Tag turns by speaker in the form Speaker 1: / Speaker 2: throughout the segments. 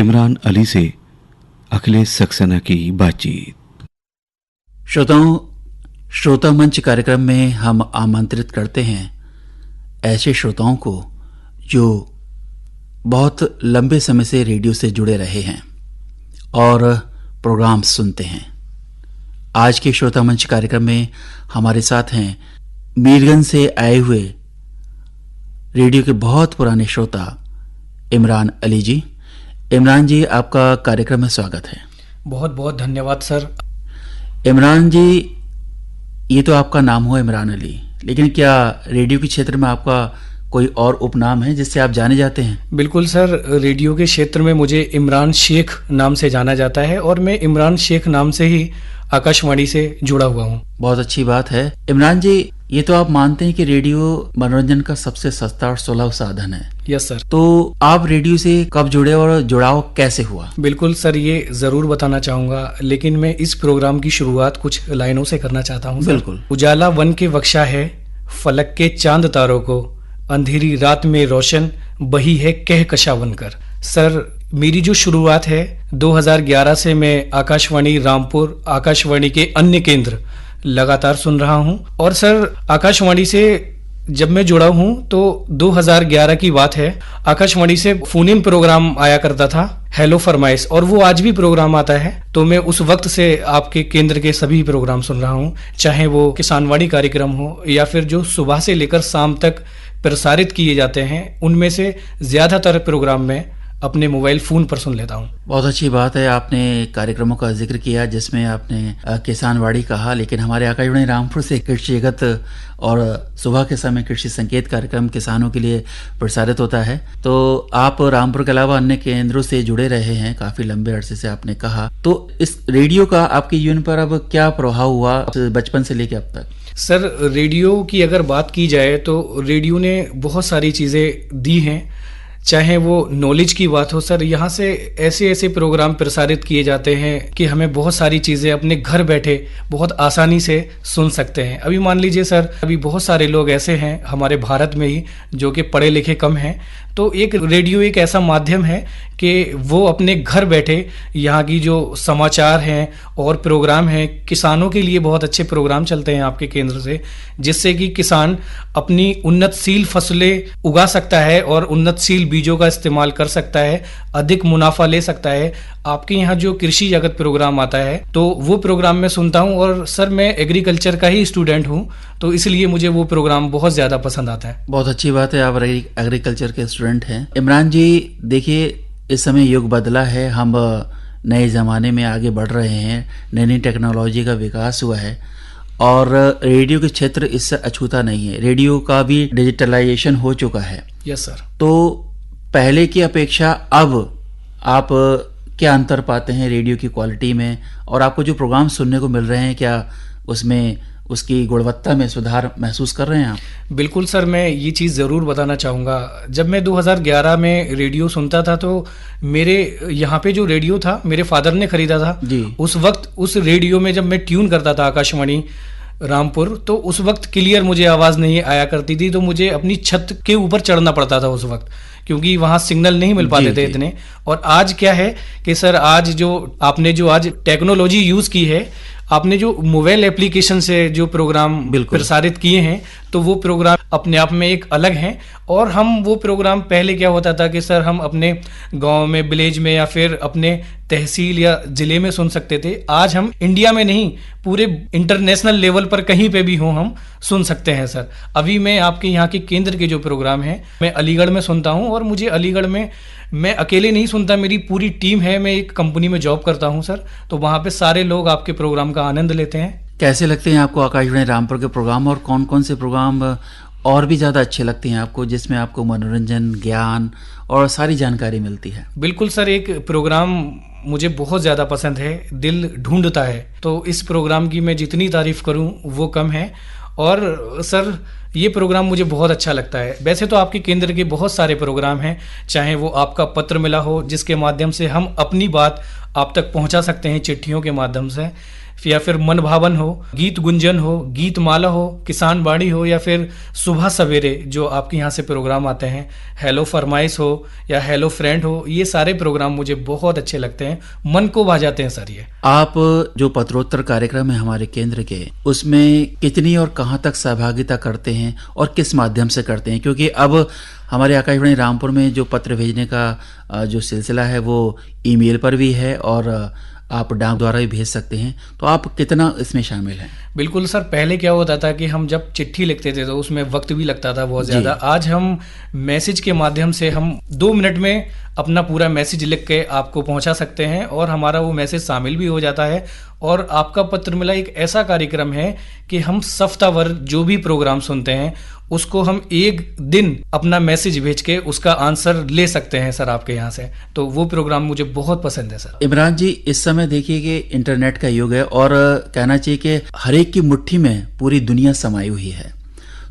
Speaker 1: इमरान अली से अखिलेश सक्सेना की बातचीत।
Speaker 2: श्रोताओं, श्रोता मंच कार्यक्रम में हम आमंत्रित करते हैं ऐसे श्रोताओं को जो बहुत लंबे समय से रेडियो से जुड़े रहे हैं और प्रोग्राम सुनते हैं। आज के श्रोता मंच कार्यक्रम में हमारे साथ हैं मीरगंज से आए हुए रेडियो के बहुत पुराने श्रोता इमरान अली जी। इमरान जी, आपका कार्यक्रम में स्वागत है।
Speaker 3: बहुत बहुत धन्यवाद सर।
Speaker 2: इमरान जी, ये तो आपका नाम हुआ इमरान अली, लेकिन क्या रेडियो के क्षेत्र में आपका कोई और उपनाम है जिससे आप जाने जाते हैं?
Speaker 3: बिल्कुल सर, रेडियो के क्षेत्र में मुझे इमरान शेख नाम से जाना जाता है और मैं इमरान शेख नाम से ही आकाशवाणी से जुड़ा हुआ हूँ।
Speaker 2: बहुत अच्छी बात है। इमरान जी, ये तो आप मानते हैं कि रेडियो मनोरंजन का सबसे सस्ता और सुलभ साधन है।
Speaker 3: Yes sir.
Speaker 2: तो आप रेडियो से कब जुड़े और जुड़ाव कैसे हुआ?
Speaker 3: बिल्कुल सर, ये जरूर बताना चाहूंगा, लेकिन मैं इस प्रोग्राम की शुरुआत कुछ लाइनों से करना चाहता हूँ।
Speaker 2: बिल्कुल।
Speaker 3: उजाला वन के बख्शा है फलक के चांद तारों को, अंधेरी रात में रोशन बही है कहकशा बनकर। सर, मेरी जो शुरुआत है 2011 से मैं आकाशवाणी रामपुर, आकाशवाणी के अन्य केंद्र लगातार सुन रहा हूं। और सर, आकाशवाणी से जब मैं जुड़ा हूं तो 2011 की बात है। आकाशवाणी से फोन इन प्रोग्राम आया करता था, हेलो फरमाइश, और वो आज भी प्रोग्राम आता है। तो मैं उस वक्त से आपके केंद्र के सभी प्रोग्राम सुन रहा हूं, चाहे वो किसानवाड़ी कार्यक्रम हो या फिर जो सुबह से लेकर शाम तक प्रसारित किए जाते हैं, उनमें से ज्यादातर प्रोग्राम में अपने मोबाइल फोन पर सुन लेता हूँ।
Speaker 2: बहुत अच्छी बात है। आपने कार्यक्रमों का जिक्र किया जिसमें आपने किसानवाड़ी कहा, लेकिन हमारे आकाशवाणी रामपुर से कृषि जगत और सुबह के समय कृषि संकेत कार्यक्रम किसानों के लिए प्रसारित होता है। तो आप रामपुर के अलावा अन्य केंद्रों से जुड़े रहे हैं काफी लंबे अरसे से, आपने कहा। तो इस रेडियो का आपके जीवन पर अब क्या प्रभाव हुआ बचपन से लेकर अब तक?
Speaker 3: सर, रेडियो की अगर बात की जाए तो रेडियो ने बहुत सारी चीजें दी हैं, चाहे वो नॉलेज की बात हो। सर, यहाँ से ऐसे ऐसे प्रोग्राम प्रसारित किए जाते हैं कि हमें बहुत सारी चीज़ें अपने घर बैठे बहुत आसानी से सुन सकते हैं। अभी मान लीजिए सर, अभी बहुत सारे लोग ऐसे हैं हमारे भारत में ही जो कि पढ़े लिखे कम हैं, तो एक रेडियो एक ऐसा माध्यम है कि वो अपने घर बैठे यहाँ की जो समाचार हैं और प्रोग्राम हैं, किसानों के लिए बहुत अच्छे प्रोग्राम चलते हैं आपके केंद्र से, जिससे कि किसान अपनी उन्नतशील फसलें उगा सकता है और उन्नतशील बीजों का इस्तेमाल कर सकता है, अधिक मुनाफा ले सकता है। आपके यहाँ जो कृषि जगत प्रोग्राम आता है तो वो प्रोग्राम मैं सुनता हूँ, और सर मैं एग्रीकल्चर का ही स्टूडेंट हूँ, तो इसलिए मुझे वो प्रोग्राम बहुत ज़्यादा पसंद आता है।
Speaker 2: बहुत अच्छी बात है, आप एग्रीकल्चर के स्टूडेंट हैं। इमरान जी, देखिए इस समय युग बदला है, हम नए ज़माने में आगे बढ़ रहे हैं, नई नई टेक्नोलॉजी का विकास हुआ है और रेडियो के क्षेत्र इससे अछूता नहीं है। रेडियो का भी डिजिटलाइजेशन हो चुका है।
Speaker 3: Yes sir.
Speaker 2: तो पहले की अपेक्षा अब आप क्या अंतर पाते हैं रेडियो की क्वालिटी में, और आपको जो प्रोग्राम सुनने को मिल रहे हैं क्या उसमें उसकी गुणवत्ता में सुधार महसूस कर रहे हैं आप?
Speaker 3: बिल्कुल सर, मैं ये चीज़ ज़रूर बताना चाहूँगा। जब मैं 2011 में रेडियो सुनता था तो मेरे यहाँ पे जो रेडियो था मेरे फादर ने खरीदा था
Speaker 2: जी।
Speaker 3: उस वक्त उस रेडियो में जब मैं ट्यून करता था आकाशवाणी रामपुर, तो उस वक्त क्लियर मुझे आवाज़ नहीं आया करती थी, तो मुझे अपनी छत के ऊपर चढ़ना पड़ता था उस वक्त, क्योंकि वहाँ सिग्नल नहीं मिल पाते थे इतने। और आज क्या है कि सर, आज जो आपने जो आज टेक्नोलॉजी यूज़ की है, आपने जो मोबाइल एप्लीकेशन से जो प्रोग्राम प्रसारित किए हैं, तो वो प्रोग्राम अपने आप में एक अलग हैं। और हम वो प्रोग्राम पहले क्या होता था कि सर हम अपने गांव में, विलेज में या फिर अपने तहसील या जिले में सुन सकते थे। आज हम इंडिया में नहीं, पूरे इंटरनेशनल लेवल पर कहीं पे भी हो हम सुन सकते हैं सर। अभी मैं आपके यहाँ के केंद्र के जो प्रोग्राम है मैं अलीगढ़ में सुनता हूँ, और मुझे अलीगढ़ में मैं अकेले नहीं सुनता, मेरी पूरी टीम है। मैं एक कंपनी में जॉब करता हूँ सर, तो वहाँ पे सारे लोग आपके प्रोग्राम का आनंद लेते हैं।
Speaker 2: कैसे लगते हैं आपको आकाशवाणी रामपुर के प्रोग्राम, और कौन कौन से प्रोग्राम और भी ज़्यादा अच्छे लगते हैं आपको जिसमें आपको मनोरंजन, ज्ञान और सारी जानकारी मिलती है?
Speaker 3: बिल्कुल सर, एक प्रोग्राम मुझे बहुत ज़्यादा पसंद है, दिल ढूंढता है। तो इस प्रोग्राम की मैं जितनी तारीफ करूं वो कम है। और सर, ये प्रोग्राम मुझे बहुत अच्छा लगता है। वैसे तो आपके केंद्र के बहुत सारे प्रोग्राम हैं, चाहे वो आपका पत्र मिला हो जिसके माध्यम से हम अपनी बात आप तक पहुंचा सकते हैं चिट्ठियों के माध्यम से, या फिर मन भावन हो, गीत गुंजन हो, गीत माला हो, किसान बाड़ी हो, या फिर सुबह सवेरे जो आपके यहाँ से प्रोग्राम आते हैं, हेलो फरमाइश हो या हेलो फ्रेंड हो, ये सारे प्रोग्राम मुझे बहुत अच्छे लगते हैं, मन को भा जाते हैं सर। ये
Speaker 2: आप जो पत्रोत्तर कार्यक्रम है हमारे केंद्र के, उसमें कितनी और कहाँ तक सहभागिता करते हैं और किस माध्यम से करते हैं? क्योंकि अब हमारे आकाशवाणी रामपुर में जो पत्र भेजने का जो सिलसिला है वो ईमेल पर भी है और आप डाक द्वारा भी भेज सकते हैं, तो आप कितना इसमें शामिल हैं?
Speaker 3: बिल्कुल सर, पहले क्या होता था कि हम जब चिट्ठी लिखते थे तो उसमें वक्त भी लगता था बहुत ज़्यादा। आज हम मैसेज के माध्यम से हम 2 मिनट में अपना पूरा मैसेज लिख के आपको पहुंचा सकते हैं और हमारा वो मैसेज शामिल भी हो जाता है। और आपका पत्र मिला एक ऐसा कार्यक्रम है कि हम सफ्तावर जो भी प्रोग्राम सुनते हैं उसको हम एक दिन अपना मैसेज भेज के उसका आंसर ले सकते हैं सर आपके यहाँ से, तो वो प्रोग्राम मुझे बहुत पसंद है सर।
Speaker 2: इमरान जी, इस समय देखिए कि इंटरनेट का युग है और कहना चाहिए कि हर एक की मुट्ठी में पूरी दुनिया समाई हुई है,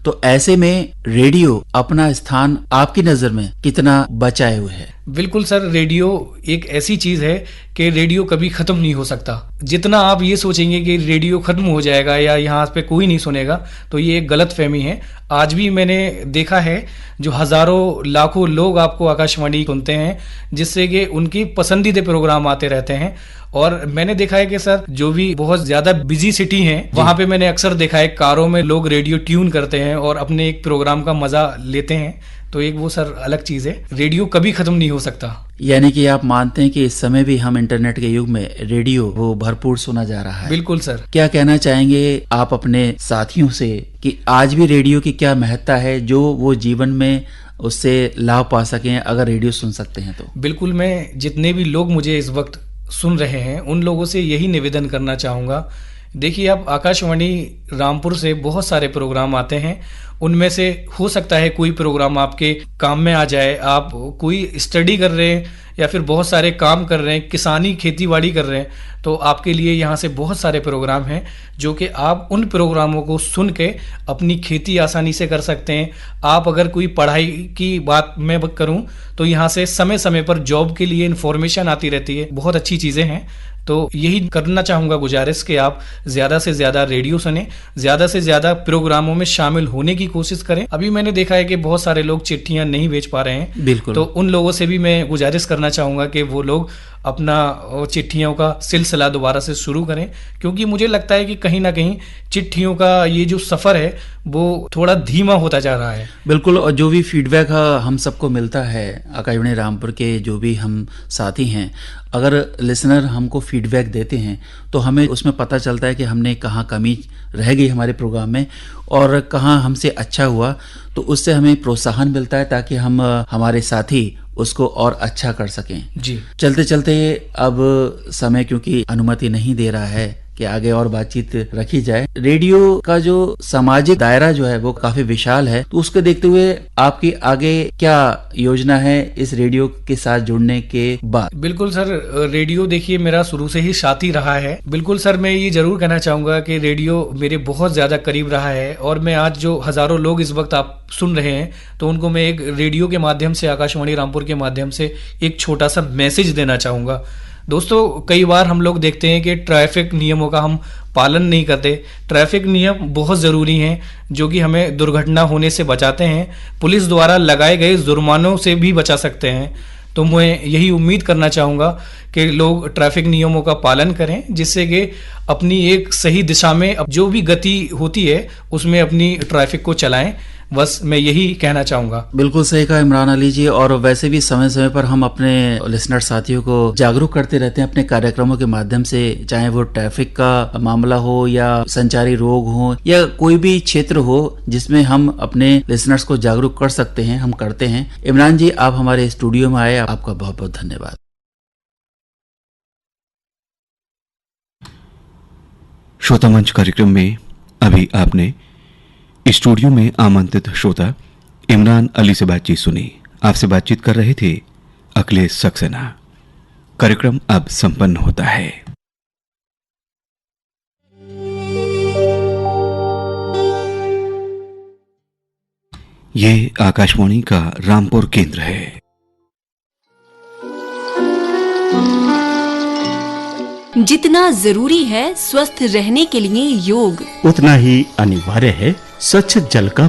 Speaker 2: तो ऐसे में रेडियो अपना स्थान आपकी नजर में कितना बचाए हुए है?
Speaker 3: बिल्कुल सर, रेडियो एक ऐसी चीज है कि रेडियो कभी खत्म नहीं हो सकता। जितना आप ये सोचेंगे कि रेडियो खत्म हो जाएगा या यहाँ पे कोई नहीं सुनेगा, तो ये एक गलत फहमी है। आज भी मैंने देखा है जो हजारों लाखों लोग आपको आकाशवाणी सुनते हैं, जिससे कि उनकी पसंदीदा प्रोग्राम आते रहते हैं। और मैंने देखा है कि सर जो भी बहुत ज्यादा बिजी सिटी हैं वहां पे मैंने अक्सर देखा है कारों में लोग रेडियो ट्यून करते हैं और अपने एक प्रोग्राम का मजा लेते हैं, तो एक वो सर अलग चीज है। रेडियो कभी खत्म नहीं हो सकता।
Speaker 2: यानी कि आप मानते हैं कि इस समय भी हम इंटरनेट के युग में रेडियो वो भरपूर सुना जा रहा है?
Speaker 3: बिल्कुल सर।
Speaker 2: क्या कहना चाहेंगे आप अपने साथियों से कि आज भी रेडियो की क्या महत्ता है जो वो जीवन में उससे लाभ पा सकें अगर रेडियो सुन सकते हैं तो?
Speaker 3: बिल्कुल, मैं जितने भी लोग मुझे इस वक्त सुन रहे हैं उन लोगों से यही निवेदन करना चाहूँगा। देखिए, आप आकाशवाणी रामपुर से बहुत सारे प्रोग्राम आते हैं, उनमें से हो सकता है कोई प्रोग्राम आपके काम में आ जाए। आप कोई स्टडी कर रहे हैं या फिर बहुत सारे काम कर रहे हैं, किसानी खेती बाड़ी कर रहे हैं, तो आपके लिए यहाँ से बहुत सारे प्रोग्राम हैं जो कि आप उन प्रोग्रामों को सुन के अपनी खेती आसानी से कर सकते हैं। आप अगर कोई पढ़ाई की बात मैं करूँ तो यहाँ से समय समय पर जॉब के लिए इन्फॉर्मेशन आती रहती है, बहुत अच्छी चीज़ें हैं। तो यही करना चाहूँगा गुजारिश कि आप ज़्यादा से ज़्यादा रेडियो सुने, ज़्यादा से ज़्यादा प्रोग्रामों में शामिल होने की कोशिश करें। अभी मैंने देखा है कि बहुत सारे लोग चिट्ठियाँ नहीं भेज पा रहे हैं,
Speaker 2: बिल्कुल, तो
Speaker 3: उन लोगों से भी मैं गुजारिश करना चाहूँगा कि वो लोग अपना चिट्ठियों का सिलसिला दोबारा से शुरू करें, क्योंकि मुझे लगता है कि कहीं ना कहीं चिट्ठियों का ये जो सफ़र है वो थोड़ा धीमा होता जा रहा है।
Speaker 2: बिल्कुल, और जो भी फीडबैक हम सबको मिलता है आकाशवाणी रामपुर के जो भी हम साथी हैं, अगर लिसनर हमको फीडबैक देते हैं तो हमें उसमें पता चलता है कि हमने कहाँ कमी रह गई हमारे प्रोग्राम में और कहाँ हमसे अच्छा हुआ, तो उससे हमें प्रोत्साहन मिलता है ताकि हम हमारे साथी उसको और अच्छा कर सकें।
Speaker 3: जी,
Speaker 2: चलते चलते अब समय क्योंकि अनुमति नहीं दे रहा है कि आगे और बातचीत रखी जाए, रेडियो का जो सामाजिक दायरा जो है वो काफी विशाल है, तो उसको देखते हुए आपकी आगे क्या योजना है इस रेडियो के साथ जुड़ने के बाद?
Speaker 3: बिल्कुल सर, रेडियो देखिए मेरा शुरू से ही साथी रहा है। बिल्कुल सर, मैं ये जरूर कहना चाहूँगा कि रेडियो मेरे बहुत ज़्यादा करीब रहा है और मैं आज जो हज़ारों लोग इस वक्त आप सुन रहे हैं तो उनको मैं एक रेडियो के माध्यम से, आकाशवाणी रामपुर के माध्यम से एक छोटा सा मैसेज देना चाहूँगा। दोस्तों, कई बार हम लोग देखते हैं कि ट्रैफिक नियमों का हम पालन नहीं करते। ट्रैफिक नियम बहुत ज़रूरी हैं जो कि हमें दुर्घटना होने से बचाते हैं, पुलिस द्वारा लगाए गए जुर्मानों से भी बचा सकते हैं। तो मैं यही उम्मीद करना चाहूँगा कि लोग ट्रैफिक नियमों का पालन करें, जिससे कि अपनी एक सही दिशा में जो भी गति होती है उसमें अपनी ट्रैफिक को चलाएं। बस मैं यही कहना चाहूँगा।
Speaker 2: बिल्कुल सही कहा इमरान अली जी, और वैसे भी समय समय पर हम अपने लिसनर साथियों को जागरूक करते रहते हैं अपने कार्यक्रमों के माध्यम से, चाहे वो ट्रैफिक का मामला हो या संचारी रोग हो या कोई भी क्षेत्र हो जिसमें हम अपने लिसनर्स को जागरूक कर सकते हैं, हम करते हैं। इमरान जी, आप हमारे स्टूडियो में आए, आपका बहुत बहुत धन्यवाद।
Speaker 1: श्रोता मंच कार्यक्रम में अभी आपने स्टूडियो में आमंत्रित श्रोता इमरान अली से बातचीत सुनी। आपसे बातचीत कर रहे थे अखिलेश सक्सेना। कार्यक्रम अब संपन्न होता है। ये आकाशवाणी का रामपुर केंद्र है।
Speaker 4: जितना जरूरी है स्वस्थ रहने के लिए योग,
Speaker 5: उतना ही अनिवार्य है स्वच्छ जल का